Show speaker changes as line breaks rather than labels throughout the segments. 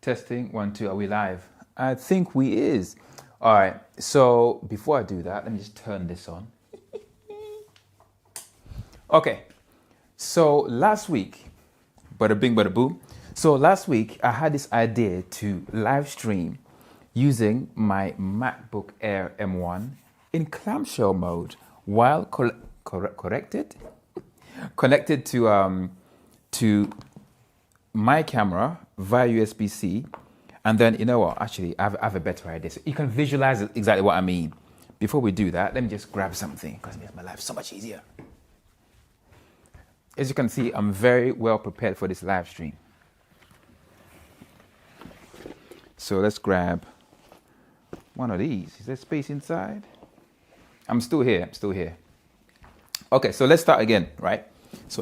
Testing, 1, 2, are we live? I think we is. All right, so before I do that, let me just turn this on. Okay, so last week, bada bing, bada boom. So last week, I had this idea to live stream using my MacBook Air M1 in clamshell mode while connected to my camera via USB-C. And then, you know what, actually, I have a better idea. So you can visualize exactly what I mean. Before we do that, let me just grab something because it makes my life so much easier. As you can see, I'm very well prepared for this live stream. So let's grab one of these. Is there space inside? I'm still here. Okay, so let's start again, right? So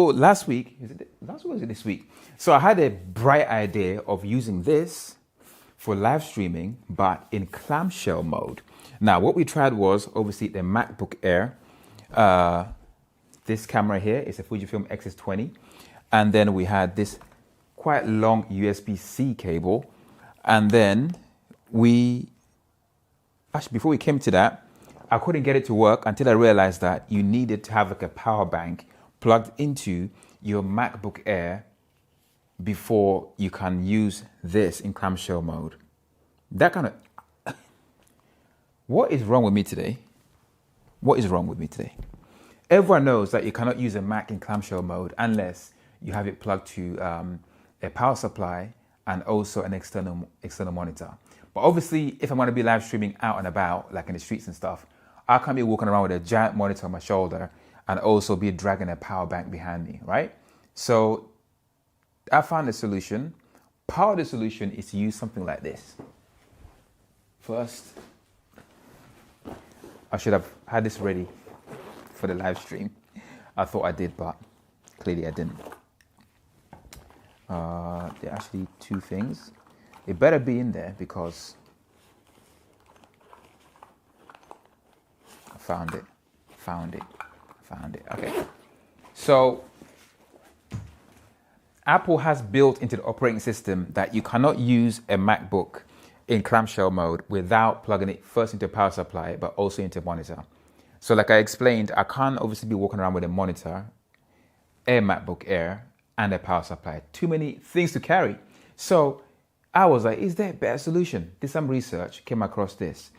last week, was it this week? So I had a bright idea of using this for live streaming, but in clamshell mode. Now, what we tried was obviously the MacBook Air. This camera here is a Fujifilm X-20. And then we had this quite long USB-C cable. And then before we came to that, I couldn't get it to work until I realized that you needed to have like a power bank plugged into your MacBook Air before you can use this in clamshell mode. What is wrong with me today? Everyone knows that you cannot use a Mac in clamshell mode unless you have it plugged to a power supply and also an external monitor. But obviously, if I'm going to be live streaming out and about, like in the streets and stuff, I can't be walking around with a giant monitor on my shoulder and also be dragging a power bank behind me, right? So I found a solution. Part of the solution is to use something like this. First, I should have had this ready for the live stream. I thought I did, but clearly I didn't. There are actually two things. It better be in there because I found it. Okay. So Apple has built into the operating system that you cannot use a MacBook in clamshell mode without plugging it first into a power supply, but also into a monitor. So like I explained, I can't obviously be walking around with a monitor, a MacBook Air, and a power supply. Too many things to carry. So I was like, is there a better solution? Did some research, came across this.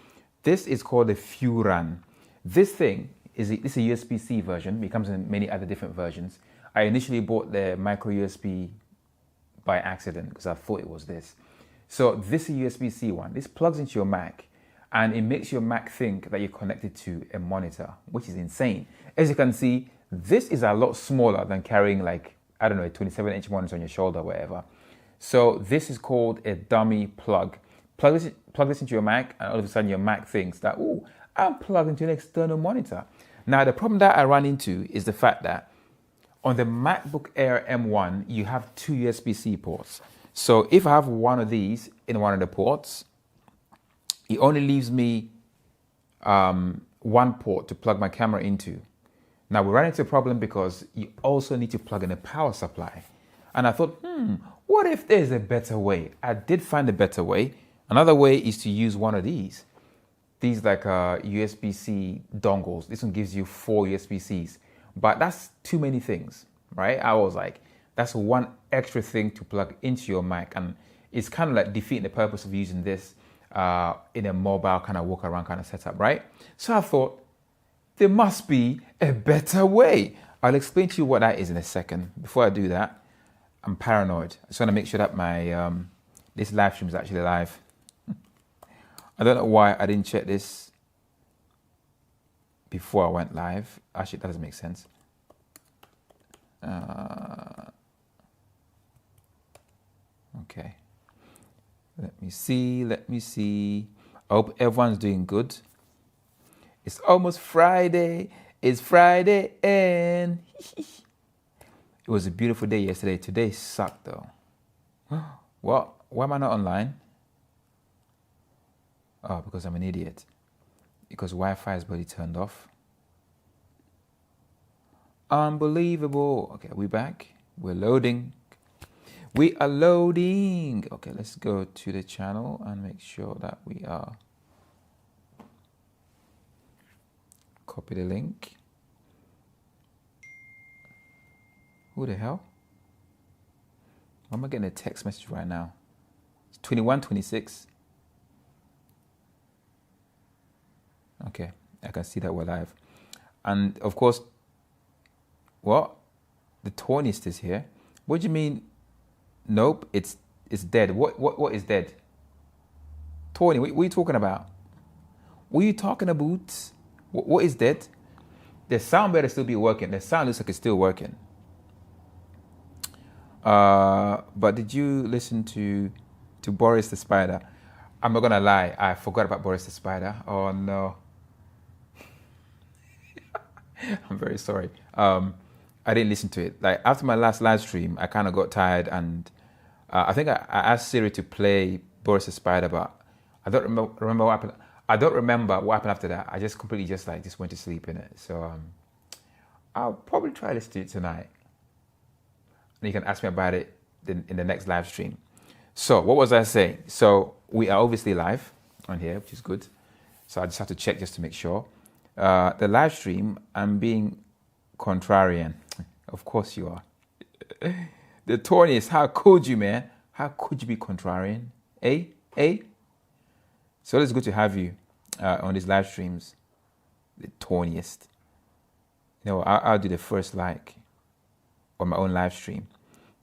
This is called the Furan. This thing is a USB-C version. It comes in many other different versions. I initially bought the micro USB by accident because I thought it was this. So this is a USB-C one. This plugs into your Mac and it makes your Mac think that you're connected to a monitor, which is insane. As you can see, this is a lot smaller than carrying like, I don't know, a 27-inch monitor on your shoulder or whatever. So this is called a dummy plug. Plug this into your Mac and all of a sudden your Mac thinks that, oh, I'm plugged into an external monitor. Now, the problem that I run into is the fact that on the MacBook Air M1, you have two USB-C ports. So if I have one of these in one of the ports, it only leaves me one port to plug my camera into. Now, we ran into a problem because you also need to plug in a power supply. And I thought, what if there's a better way? I did find a better way. Another way is to use one of these. These like USB-C dongles. This one gives you 4 USB-Cs. But that's too many things, right? I was like, that's one extra thing to plug into your Mac. And it's kind of like defeating the purpose of using this in a mobile kind of walk around kind of setup, right? So I thought, there must be a better way. I'll explain to you what that is in a second. Before I do that, I'm paranoid. I just want to make sure that my this live stream is actually live. I don't know why I didn't check this before I went live. Actually, that doesn't make sense. Okay. Let me see. I hope everyone's doing good. It's almost Friday. It's Friday and it was a beautiful day yesterday. Today sucked though. What? Why am I not online? Oh, because I'm an idiot. Because Wi-Fi is already turned off. Unbelievable. Okay, are we back? We're loading. We are loading. Okay, let's go to the channel and make sure that we are. Copy the link. Who the hell? Why am I getting a text message right now? It's 21:26. Okay, I can see that we're live. And of course, what? The tornist is here. What do you mean? Nope, it's dead. What is dead? Tony, what are you talking about? What are you talking about? What is dead? The sound better still be working. The sound looks like it's still working. But did you listen to Boris the Spider? I'm not gonna lie, I forgot about Boris the Spider. Oh no. I'm very sorry. I didn't listen to it. Like after my last live stream, I kind of got tired, and I think I asked Siri to play Boris the Spider, but I don't remember what happened. I don't remember what happened after that. I just completely just went to sleep in it. So I'll probably try to do it tonight. And you can ask me about it in the next live stream. So what was I saying? So we are obviously live on here, which is good. So I just have to check just to make sure. The live stream, I'm being contrarian. Of course you are. The torniest, how could you, man? How could you be contrarian? Eh? So it's good to have you on these live streams. The torniest. You know, I'll do the first like on my own live stream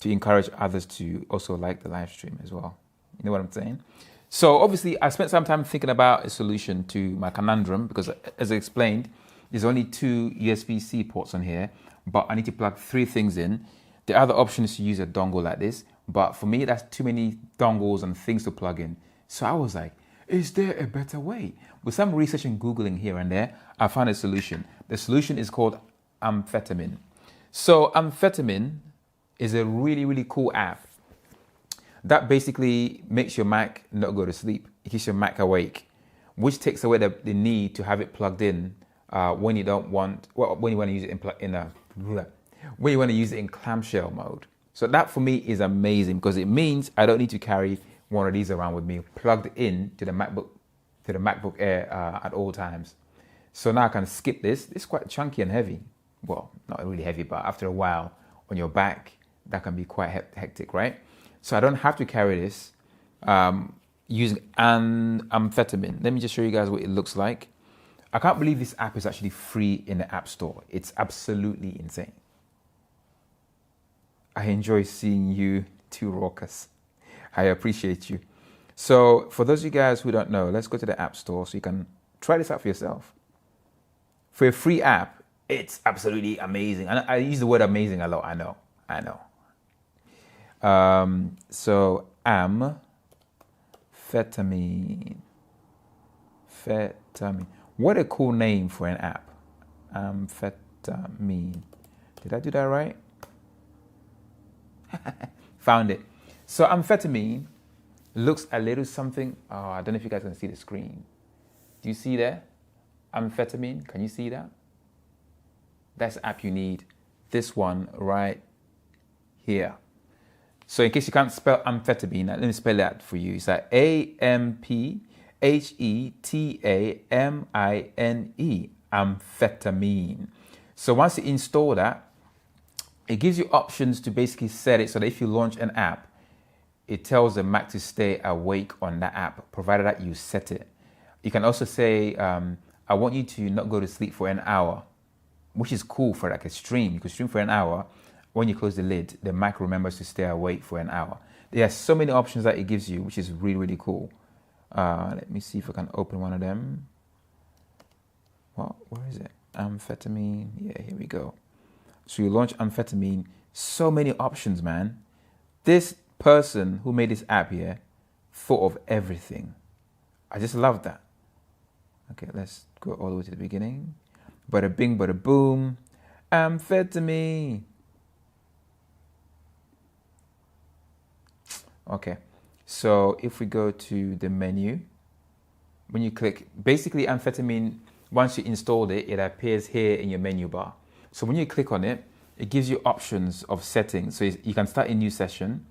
to encourage others to also like the live stream as well. You know what I'm saying? So obviously I spent some time thinking about a solution to my conundrum because as I explained, there's only 2 USB-C ports on here, but I need to plug 3 things in. The other option is to use a dongle like this, but for me, that's too many dongles and things to plug in. So I was like, is there a better way? With some research and Googling here and there, I found a solution. The solution is called Amphetamine. So Amphetamine is a really, really cool app that basically makes your Mac not go to sleep. It keeps your Mac awake, which takes away the need to have it plugged in when you don't want, when you want to use it when you want to use it in clamshell mode. So that for me is amazing because it means I don't need to carry one of these around with me plugged in to the MacBook Air at all times. So now I can skip this. It's quite chunky and heavy. Well, not really heavy, but after a while on your back, that can be quite hectic, right? So I don't have to carry this using Amphetamine. Let me just show you guys what it looks like. I can't believe this app is actually free in the App Store. It's absolutely insane. I enjoy seeing you too, Raucous. I appreciate you. So for those of you guys who don't know, let's go to the App Store so you can try this out for yourself. For a free app, it's absolutely amazing. And I use the word amazing a lot, I know. So Amphetamine. What a cool name for an app. Amphetamine. Did I do that right? Found it. So Amphetamine looks a little something. Oh, I don't know if you guys can see the screen. Do you see there? Amphetamine. Can you see that? That's the app you need. This one right here. So in case you can't spell amphetamine, let me spell that for you. It's like Amphetamine, amphetamine. So once you install that, it gives you options to basically set it so that if you launch an app, it tells the Mac to stay awake on that app, provided that you set it. You can also say, I want you to not go to sleep for an hour, which is cool for like a stream. You could stream for an hour. When you close the lid, the Mac remembers to stay awake for an hour. There are so many options that it gives you, which is really, really cool. Let me see if I can open one of them. Well, where is it? Amphetamine. Yeah, here we go. So you launch Amphetamine. So many options, man. This person who made this app here thought of everything. I just love that. Okay, let's go all the way to the beginning. Bada bing, bada boom. Amphetamine. Okay, so if we go to the menu, when you click, basically Amphetamine, once you installed it, it appears here in your menu bar. So when you click on it, it gives you options of settings. So you can start a new session.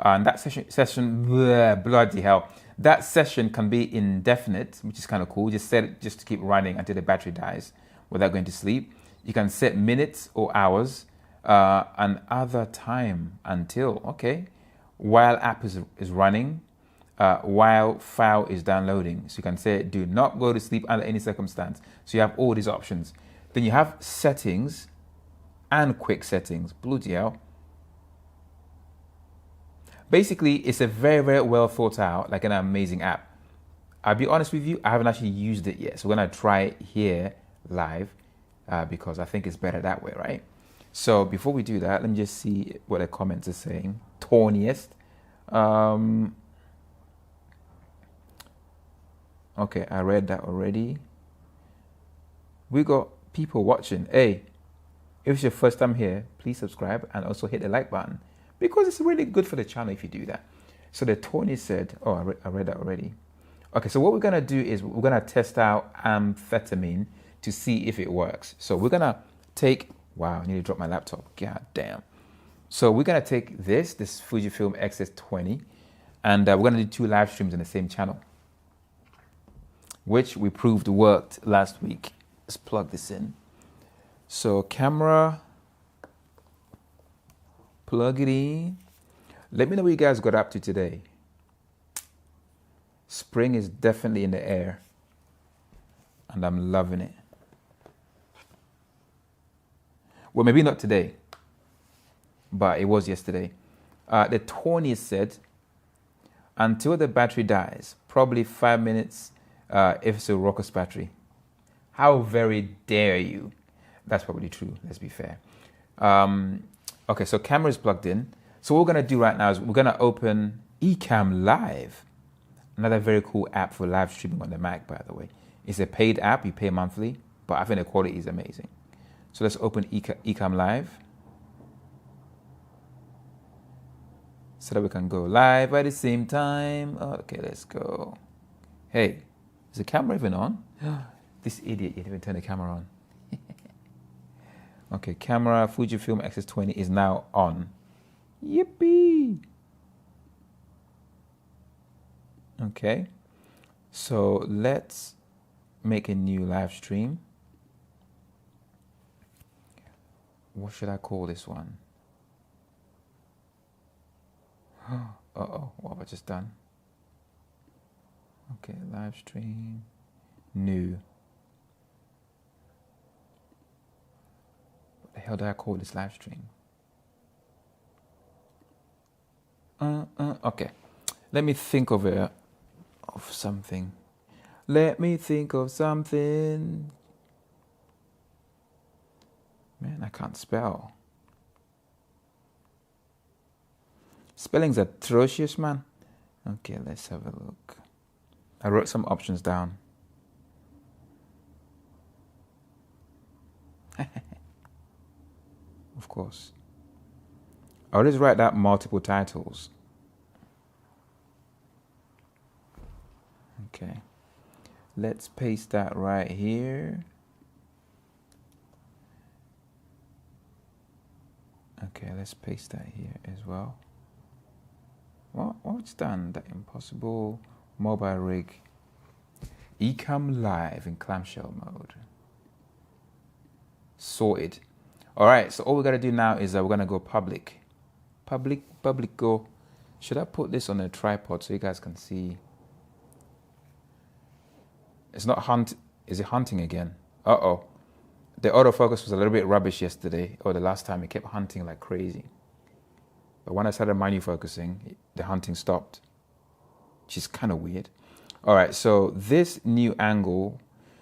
And that bloody hell. That session can be indefinite, which is kind of cool. Just set it just to keep running until the battery dies without going to sleep. You can set minutes or hours and other time until, okay, while app is running, while file is downloading. So you can say, do not go to sleep under any circumstance. So you have all these options. Then you have settings and quick settings. Bloody hell. Basically, it's a very, very well thought out, like an amazing app. I'll be honest with you, I haven't actually used it yet. So we're going to try it here live because I think it's better that way, right? So before we do that, let me just see what the comments are saying. Tawniest. Okay, I read that already. We got people watching. Hey, if it's your first time here, please subscribe and also hit the like button, because it's really good for the channel if you do that. So the Tony said, oh, I read that already. Okay, so what we're gonna do is we're gonna test out Amphetamine to see if it works. So we're gonna take, wow, I nearly dropped my laptop, god damn. So we're gonna take this Fujifilm X-S20, and we're gonna do 2 live streams in the same channel, which we proved worked last week. Let's plug this in. So camera, plug it in. Let me know what you guys got up to today. Spring is definitely in the air, and I'm loving it. Well, maybe not today, but it was yesterday. The Tony said, until the battery dies, probably 5 minutes if it's a Rockus battery. How very dare you? That's probably true, let's be fair. Okay, so camera is plugged in. So what we're gonna do right now is we're gonna open Ecamm Live. Another very cool app for live streaming on the Mac, by the way. It's a paid app, you pay monthly, but I think the quality is amazing. So let's open Ecamm Live, so that we can go live at the same time. Okay, let's go. Hey, is the camera even on? This idiot didn't even turn the camera on. Okay, camera, Fujifilm X-S20 is now on. Yippee! Okay, so let's make a new live stream. What should I call this one? Uh-oh, what have I just done? Okay, live stream, new. What the hell did I call this live stream? Okay, let me think of something. Let me think of something. Man, I can't spell. Spelling's atrocious, man. Okay, let's have a look. I wrote some options down. Of course. I'll just write out multiple titles. Okay. Let's paste that right here. Okay, let's paste that here as well. What's done? The impossible mobile rig. Ecamm Live in clamshell mode. Sorted. All right, so all we gotta do now is we're gonna go public. Public go. Should I put this on a tripod so you guys can see? It's not hunt. Is it hunting again? Uh-oh. The autofocus was a little bit rubbish yesterday, or the last time. It kept hunting like crazy. But when I started manual focusing, the hunting stopped, which is kind of weird. All right, so this new angle.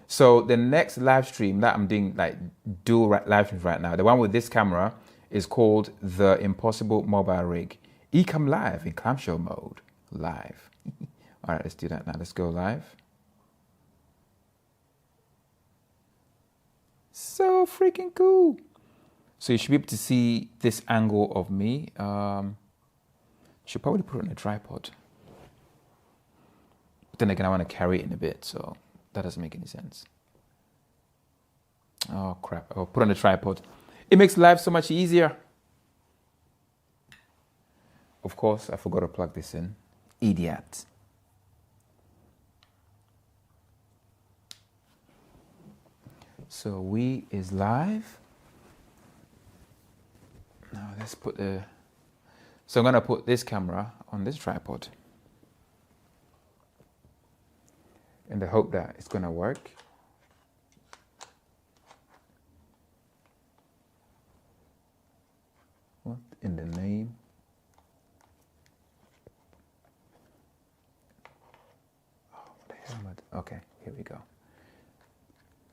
So the next live stream that I'm doing, like dual live streams right now, the one with this camera is called the Impossible Mobile Rig. Ecamm Live in clamshell mode, live. All right, let's do that now. Let's go live. So freaking cool. So you should be able to see this angle of me. Should probably put it on a tripod. But then again, I want to carry it in a bit, so that doesn't make any sense. Oh crap, I'll put on a tripod. It makes life so much easier. of course, I forgot to plug this in. Idiot. So we is live. Now let's put the... So I'm going to put this camera on this tripod in the hope that it's going to work. What in the name? Oh, what the hell am I... Okay, here we go.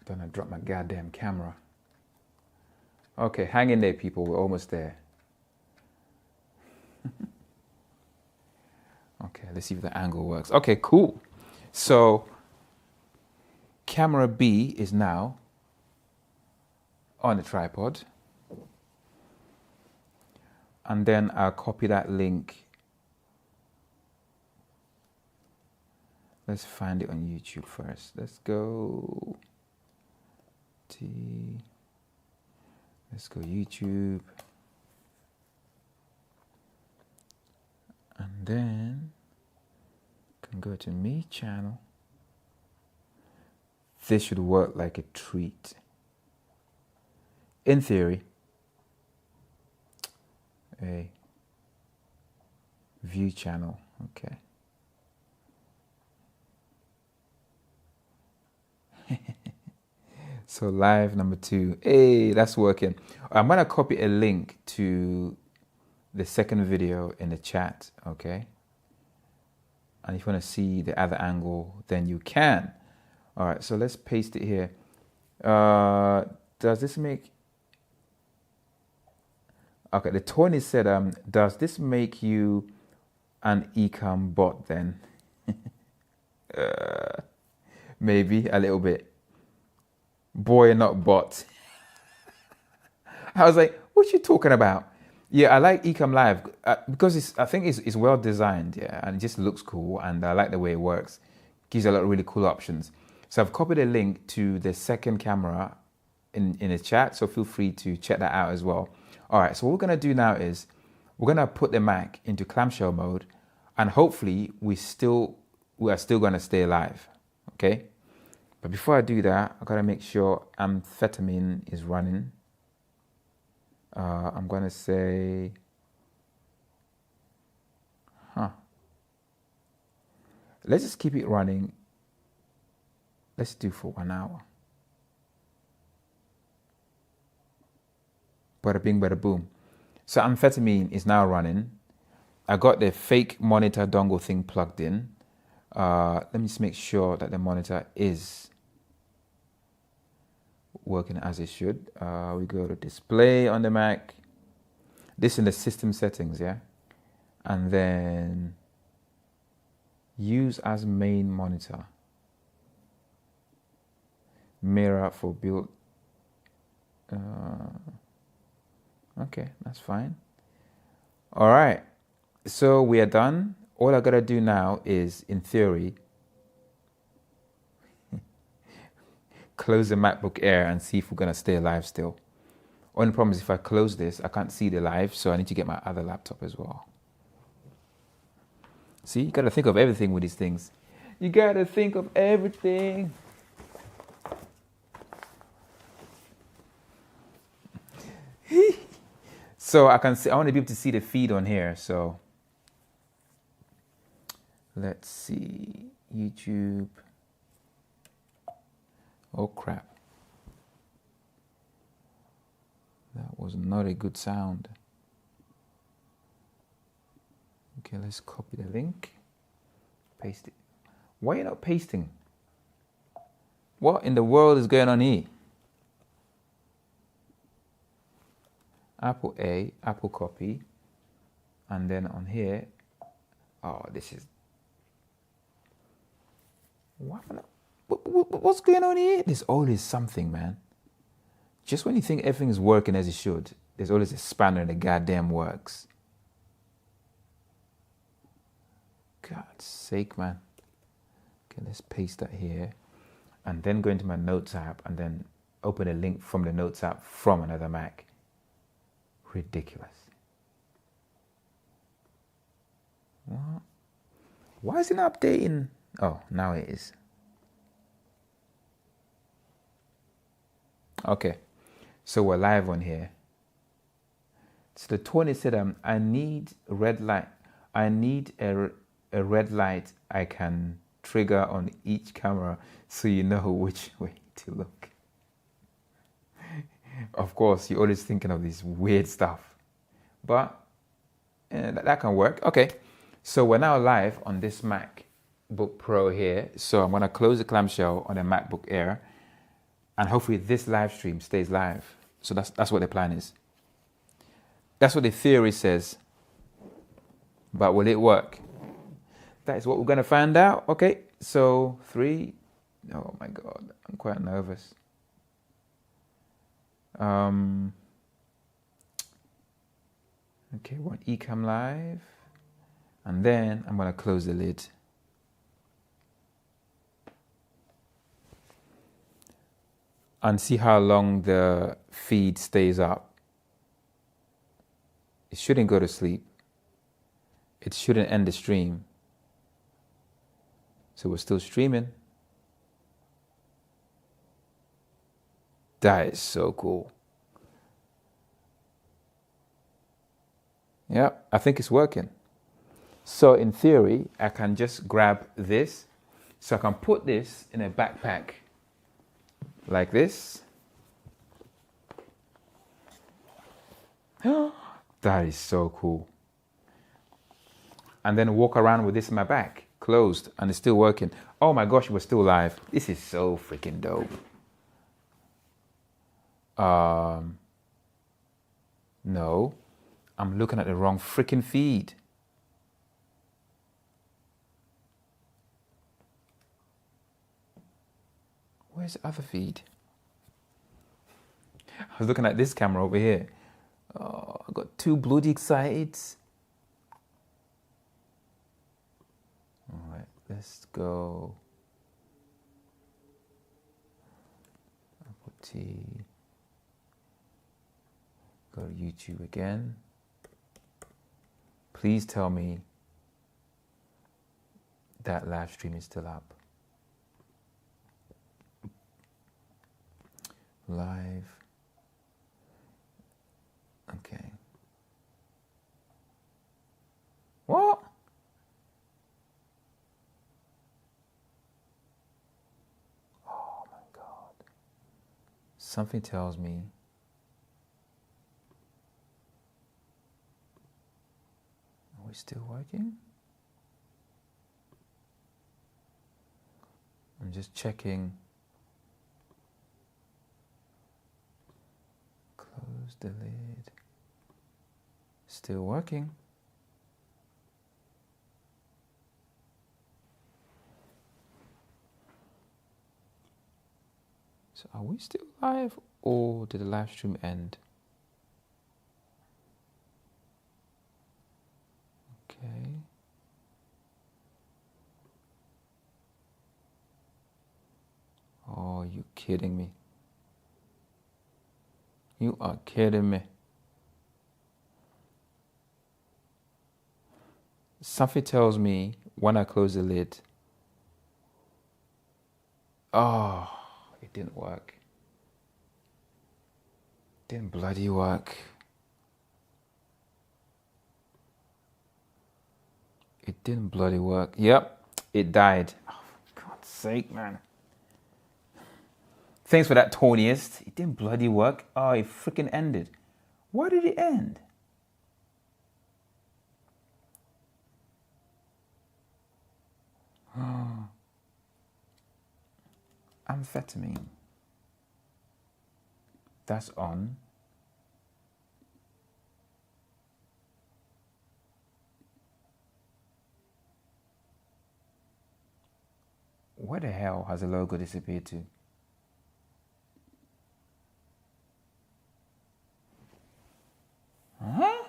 Don't I drop my goddamn camera. Okay, hang in there, people. We're almost there. Okay, let's see if the angle works. Okay, cool. So, camera B is now on the tripod. And then I'll copy that link. Let's find it on YouTube first. Let's go let's go YouTube. And then can go to me channel. This should work like a treat. In theory. A view channel, okay. So live number 2. Hey, that's working. I'm gonna copy a link to the second video in the chat, okay? And if you wanna see the other angle, then you can. All right, so let's paste it here. Does this make... Okay, the Tony said, does this make you an Ecamm bot then? Maybe a little bit. Boy, not bot. I was like, what you talking about? Yeah, I like Ecamm Live because I think it's well designed, yeah, and it just looks cool, and I like the way it works. Gives you a lot of really cool options. So I've copied a link to the second camera in the chat, so feel free to check that out as well. All right, so what we're gonna do now is we're gonna put the Mac into clamshell mode, and hopefully we are still gonna stay alive, okay? But before I do that, I gotta make sure Amphetamine is running. I'm gonna say, let's just keep it running. Let's do for 1 hour. Bada bing, bada boom. So Amphetamine is now running. I got the fake monitor dongle thing plugged in. Let me just make sure that the monitor is working as it should. We go to display on the Mac. This in the system settings, yeah? And then use as main monitor. Mirror for build. Okay, that's fine. All right, so we are done. All I gotta do now is, in theory, close the MacBook Air and see if we're gonna stay alive still. Only problem is if I close this, I can't see the live, so I need to get my other laptop as well. See, you gotta think of everything with these things. You gotta think of everything. So I can see, I want to be able to see the feed on here. So let's see, YouTube. Oh crap. That was not a good sound. Okay, let's copy the link. Paste it. Why are you not pasting? What in the world is going on here? Apple A, Apple copy, and then on here, oh, this is, what's going on here? There's always something, man. Just when you think everything is working as it should, there's always a spanner in the goddamn works. God's sake, man. Okay, let's paste that here, and then go into my Notes app, and then open a link from the Notes app from another Mac. Ridiculous. Why is it not updating? Oh, now it is. Okay, so we're live on here. So the Tony said, I need a red light. I need a red light I can trigger on each camera so you know which way to look. Of course, you're always thinking of this weird stuff, but that can work. Okay, so we're now live on this MacBook Pro here. So I'm gonna close the clamshell on a MacBook Air, and hopefully this live stream stays live. So that's what the plan is. That's what the theory says. But will it work? That is what we're gonna find out. Okay, so 3. Oh my God, I'm quite nervous. Okay, we're on Ecamm live, and then I'm gonna close the lid. And see how long the feed stays up. It shouldn't go to sleep. It shouldn't end the stream. So we're still streaming. That is so cool. Yeah, I think it's working. So in theory, I can just grab this. So I can put this in a backpack like this. That is so cool. And then walk around with this in my back, closed, and it's still working. Oh my gosh, we're still live. This is so freaking dope. No, I'm looking at the wrong freaking feed. Where's the other feed? I was looking at this camera over here. Oh, I got too bloody excited. All right, let's go. Apple T. Go to YouTube again. Please tell me that live stream is still up. Live. Okay. What? Oh my God. Something tells me are we still working? I'm just checking. Close the lid. Still working. So are we still live, or did the live stream end? Okay. Oh, you kidding me? You are kidding me. Something tells me when I close the lid. Oh, it didn't work. Didn't bloody work. It didn't bloody work. Yep, it died. Oh, for God's sake, man. Thanks for that, Tonyist. It didn't bloody work. Oh, it freaking ended. Why did it end? Amphetamine. That's on. Where the hell has the logo disappeared to? Huh?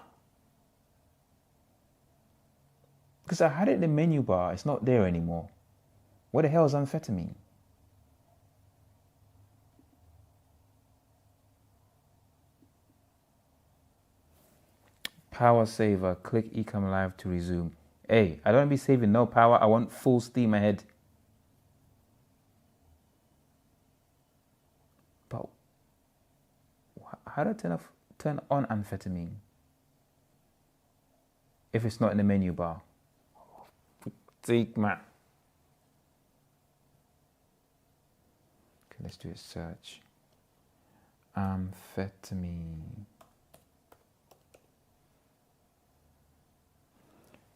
Because I had it in the menu bar. It's not there anymore. Where the hell is amphetamine? Power saver. Click Ecamm Live to resume. Hey, I don't want to be saving no power. I want full steam ahead. But how do I turn on amphetamine if it's not in the menu bar? Take man. Okay, let's do a search. Amphetamine.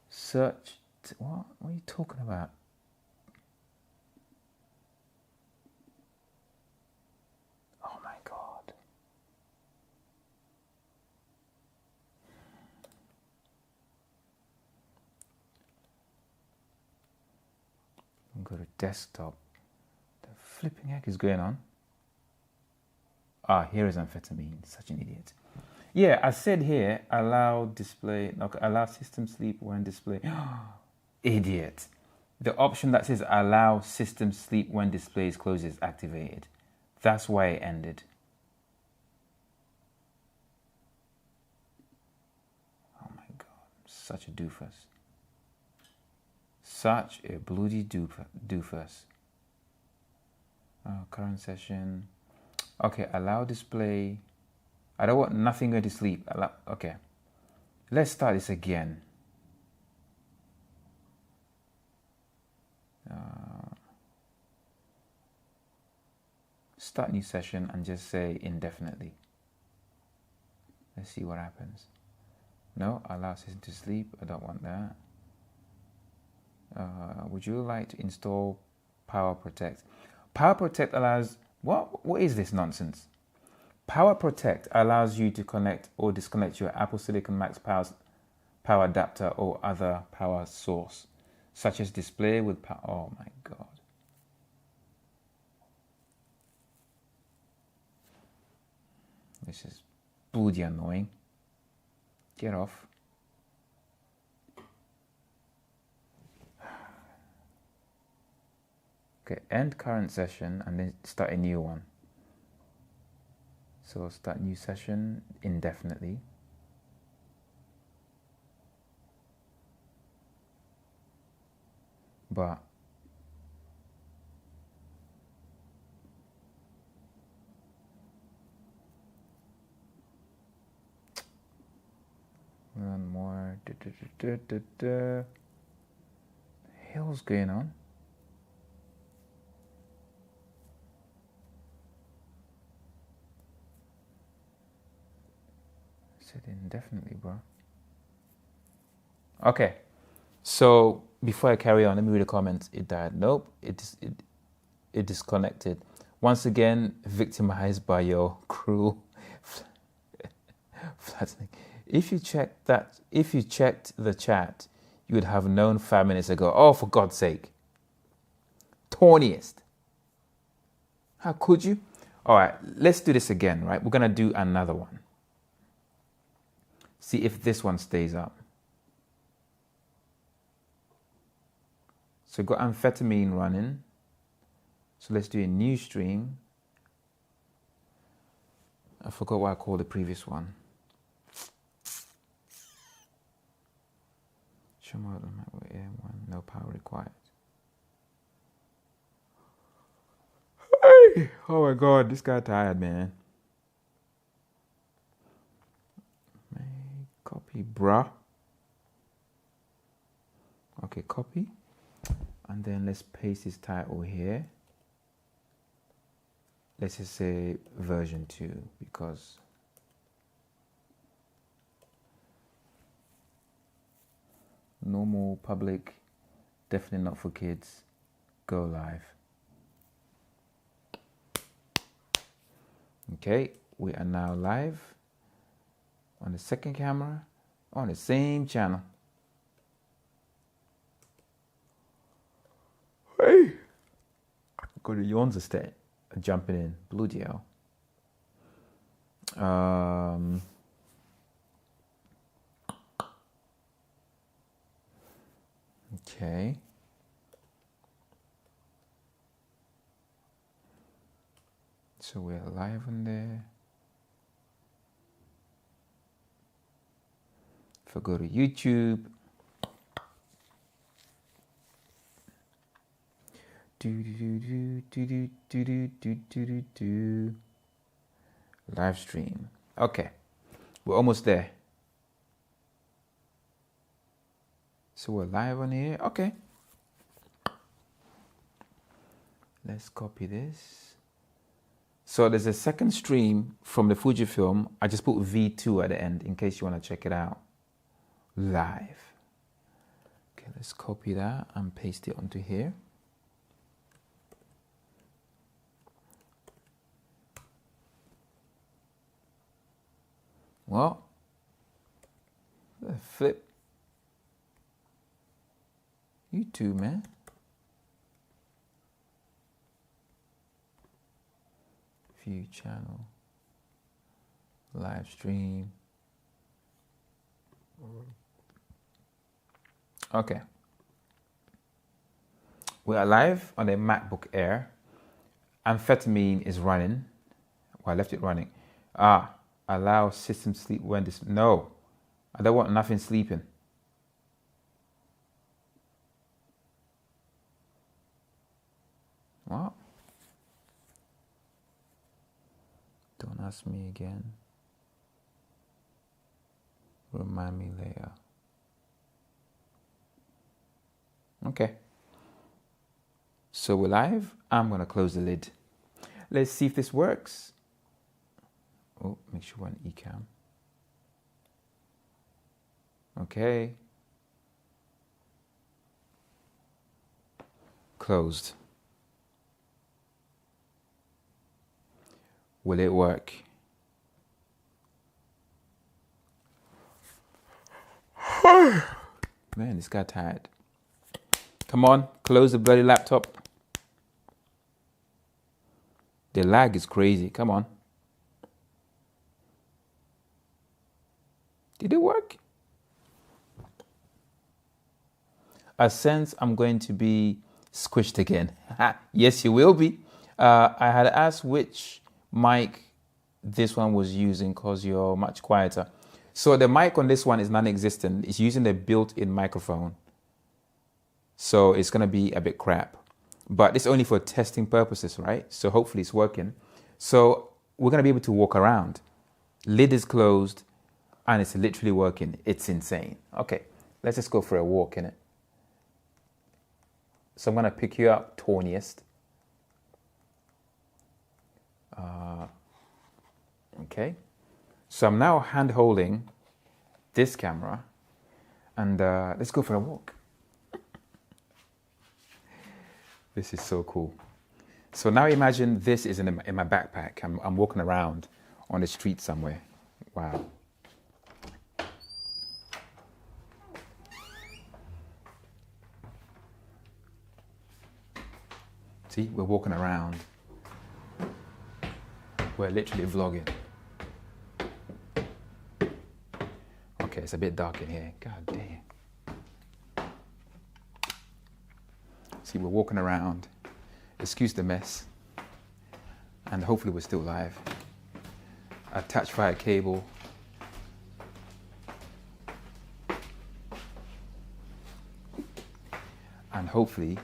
Search. What are you talking about? Oh my God. Go to desktop. The flipping heck is going on? Ah, here is amphetamine. Such an idiot. Yeah, I said here, allow display, okay, allow system sleep when display. Idiot. The option that says allow system sleep when display is closed is activated. That's why it ended. Oh my God, such a doofus. Such a bloody doofus. Current session. Okay, allow display. I don't want nothing going to sleep. Okay, let's start this again. Start new session and just say indefinitely. Let's see what happens. No, allow system to sleep. I don't want that. Would you like to install Power Protect? Power Protect allows, what is this nonsense? Power Protect allows you to connect or disconnect your Apple Silicon Max power adapter or other power source, such as display with power. Oh my God. This is bloody annoying. Get off. Okay, end current session and then start a new one. So start new session indefinitely. But one more. The hell's going on? Said indefinitely, bro. Okay, so before I carry on, let me read the comments. It died. Nope, it disconnected. Once again, victimized by your cruel flattening. If you checked the chat, you would have known 5 minutes ago. Oh, for God's sake. Tawniest. How could you? All right, let's do this again, right? We're going to do another one. See if this one stays up. So got amphetamine running. So let's do a new stream. I forgot what I called the previous one. Show mode on MacBook Air M1, no power required. Hey! Oh my God, this guy tired, man. Copy, bruh. Okay, copy. And then let's paste this title here. Let's just say version 2 because normal, public, definitely not for kids. Go live. Okay, we are now live on the second camera on the same channel. Hey, go to yawns instead. Jumping in, bloody hell. Okay. So we're live on there. If I go to YouTube, Live stream. Okay, we're almost there. So we're live on here. Okay. Let's copy this. So there's a second stream from the Fujifilm. I just put V2 at the end in case you want to check it out. Live. Okay, let's copy that and paste it onto here. Well, flip. You too, man. View channel. Live stream. Okay. We are live on a MacBook Air. Amphetamine is running. Well, I left it running. Allow system sleep when this. No, I don't want nothing sleeping. What? Don't ask me again. Remind me later. Okay. So we're live. I'm going to close the lid. Let's see if this works. Oh, make sure we're on Ecamm. Okay. Closed. Will it work? Man, this guy tired. Come on, close the bloody laptop. The lag is crazy. Come on. Did it work? I sense I'm going to be squished again. Yes, you will be. I had asked which mic this one was using because you're much quieter. So the mic on this one is non-existent. It's using the built-in microphone. So it's going to be a bit crap. But it's only for testing purposes, right? So hopefully it's working. So we're going to be able to walk around. Lid is closed and it's literally working. It's insane. Okay, let's just go for a walk in it. So I'm going to pick you up, tawniest. Okay. So I'm now hand holding this camera and let's go for a walk. This is so cool. So now imagine this is in my backpack. I'm walking around on the street somewhere. Wow. See, we're walking around. We're literally vlogging. Okay, it's a bit dark in here. God damn. See, we're walking around. Excuse the mess. And hopefully we're still live. Attached via cable. And hopefully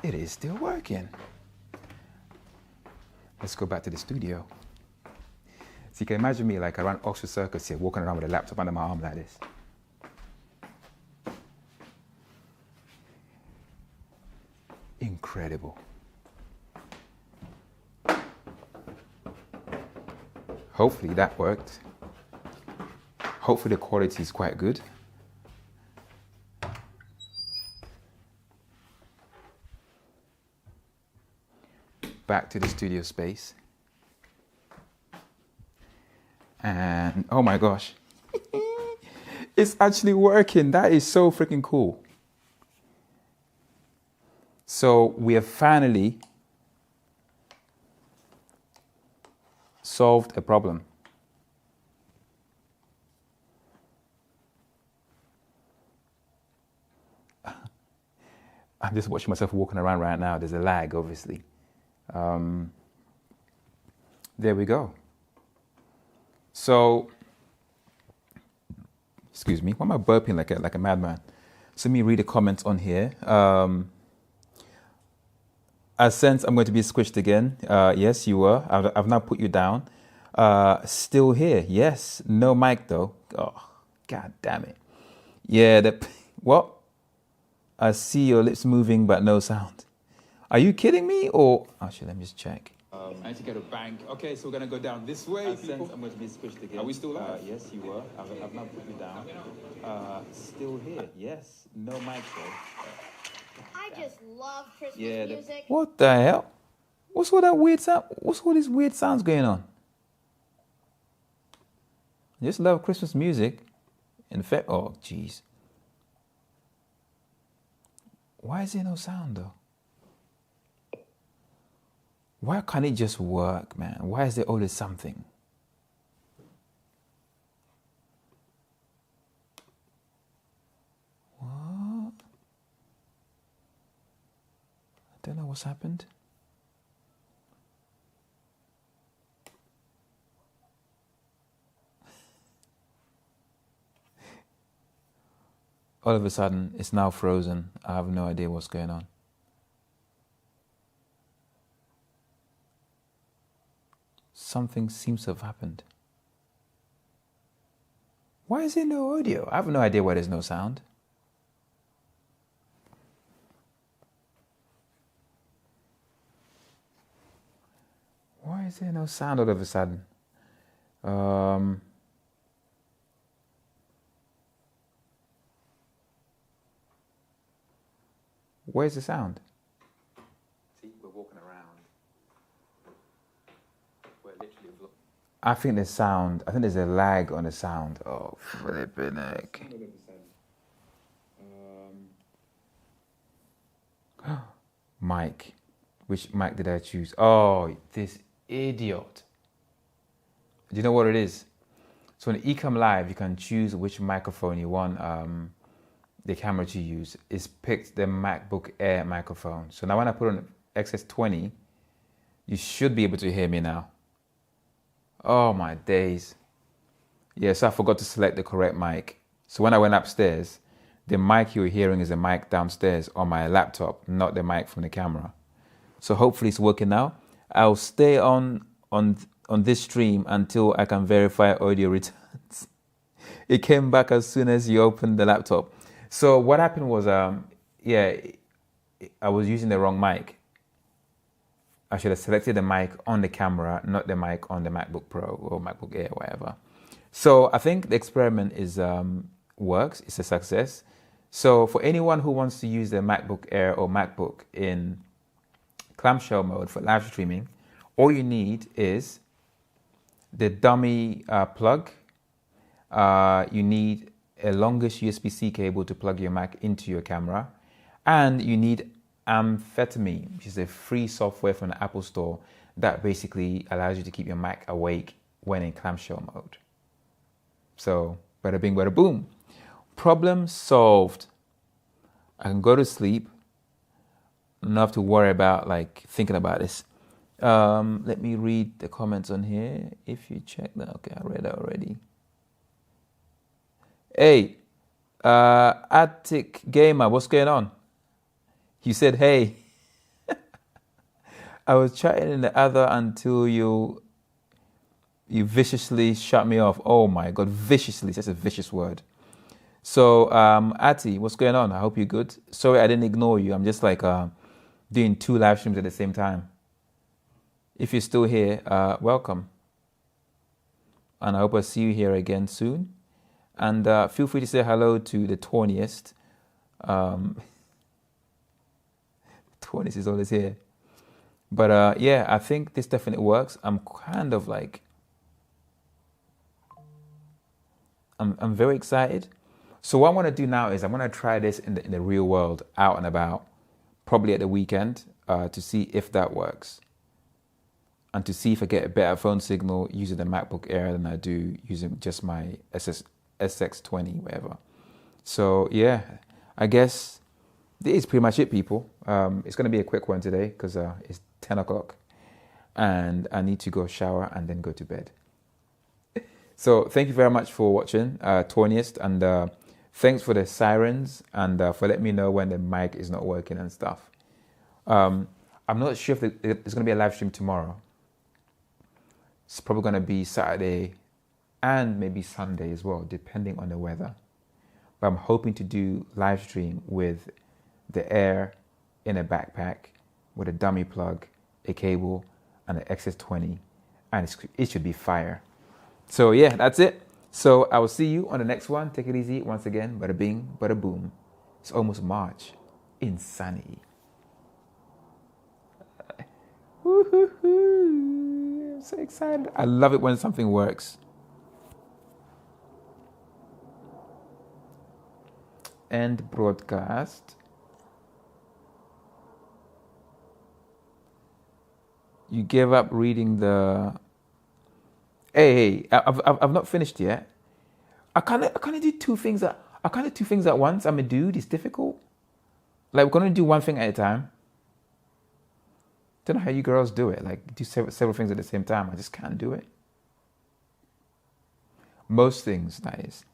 it is still working. Let's go back to the studio. So you can imagine me like around Oxford Circus here, walking around with a laptop under my arm like this. Incredible. Hopefully that worked. Hopefully the quality is quite good. Back to the studio space. And oh my gosh, it's actually working. That is so freaking cool. So we have finally solved a problem. I'm just watching myself walking around right now. There's a lag, obviously. There we go. So, excuse me, why am I burping like a madman? So let me read the comments on here. I sense I'm going to be squished again. Yes, you were. I've now put you down. Still here. Yes. No mic though. Oh, god damn it. Yeah. What? I see your lips moving, but no sound. Are you kidding me? Or actually, let me just check. I need to get a bank. Okay, so we're gonna go down this way. I sense I'm going to be squished again. Are we still live? Yes, you were. I've now put you down. Still here. Yes. No mic though.
I just love Christmas music.
What the hell? What's all that weird sound? What's all these weird sounds going on? I just love Christmas music. In fact, oh jeez. Why is there no sound though? Why can't it just work, man? Why is there always something? What? I don't know what's happened. All of a sudden, it's now frozen. I have no idea what's going on. Something seems to have happened. Why is there no audio? I have no idea why there's no sound. Why is there no sound all of a sudden? Where's the sound? See, we're walking around. We're literally. I think there's sound. I think there's a lag on the sound. Oh, flipping heck. Mic. Which mic did I choose? Oh, this idiot. Do you know what it is? So in Ecamm Live, you can choose which microphone you want the camera to use. It's picked the MacBook Air microphone. So now when I put on XS20, you should be able to hear me now. Oh my days. Yes, I forgot to select the correct mic. So when I went upstairs, the mic you were hearing is the mic downstairs on my laptop, not the mic from the camera. So hopefully it's working now. I'll stay on this stream until I can verify audio returns. It came back as soon as you opened the laptop. So what happened was, I was using the wrong mic. I should have selected the mic on the camera, not the mic on the MacBook Pro or MacBook Air, whatever. So I think the experiment is works. It's a success. So for anyone who wants to use the MacBook Air or MacBook in clamshell mode for live streaming, all you need is the dummy plug. You need a longest USB-C cable to plug your Mac into your camera, and you need Amphetamine, which is a free software from the Apple Store that basically allows you to keep your Mac awake when in clamshell mode. So, bada bing, bada boom. Problem solved. I can go to sleep. Not have to worry about thinking about this. Let me read the comments on here. If you check that, okay, I read that already. Hey, Attic Gamer, what's going on? You said, hey. I was chatting in the other until you viciously shut me off. Oh my God, viciously. That's a vicious word. So, Ati, what's going on? I hope you're good. Sorry, I didn't ignore you. I'm just doing 2 live streams at the same time. If you're still here, welcome. And I hope I see you here again soon. And feel free to say hello to the Tawniest. Tawniest is always here. But yeah, I think this definitely works. I'm kind of I'm very excited. So what I want to do now is I'm going to try this in the real world, out and about, probably at the weekend, to see if that works. And to see if I get a better phone signal using the MacBook Air than I do using just my SX20, whatever. So yeah, I guess this is pretty much it, people. It's going to be a quick one today because it's 10 o'clock and I need to go shower and then go to bed. So thank you very much for watching, Tawniest, and thanks for the sirens and for letting me know when the mic is not working and stuff. I'm not sure if there's going to be a live stream tomorrow. It's probably going to be Saturday and maybe Sunday as well, depending on the weather. But I'm hoping to do live stream with the Air in a backpack with a dummy plug, a cable, and an XS20, and it should be fire. So yeah, that's it. So I will see you on the next one. Take it easy once again. Bada bing, bada boom. It's almost March. Insanity. Woo-hoo-hoo. I'm so excited. I love it when something works. End broadcast. You gave up reading the. Hey, I've not finished yet. I can't do two things at once. I'm a dude. It's difficult. Like, we're gonna do one thing at a time. Don't know how you girls do it. Like, do several things at the same time. I just can't do it. Most things, that is.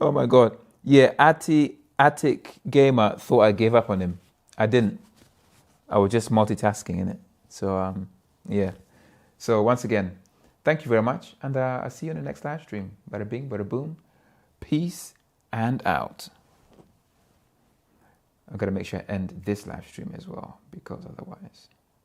Oh my God. Yeah, Attic Gamer thought I gave up on him. I didn't. I was just multitasking in it. So, yeah. So once again, thank you very much. And I'll see you in the next live stream. Bada bing, bada boom. Peace and out. I've got to make sure I end this live stream as well, because otherwise...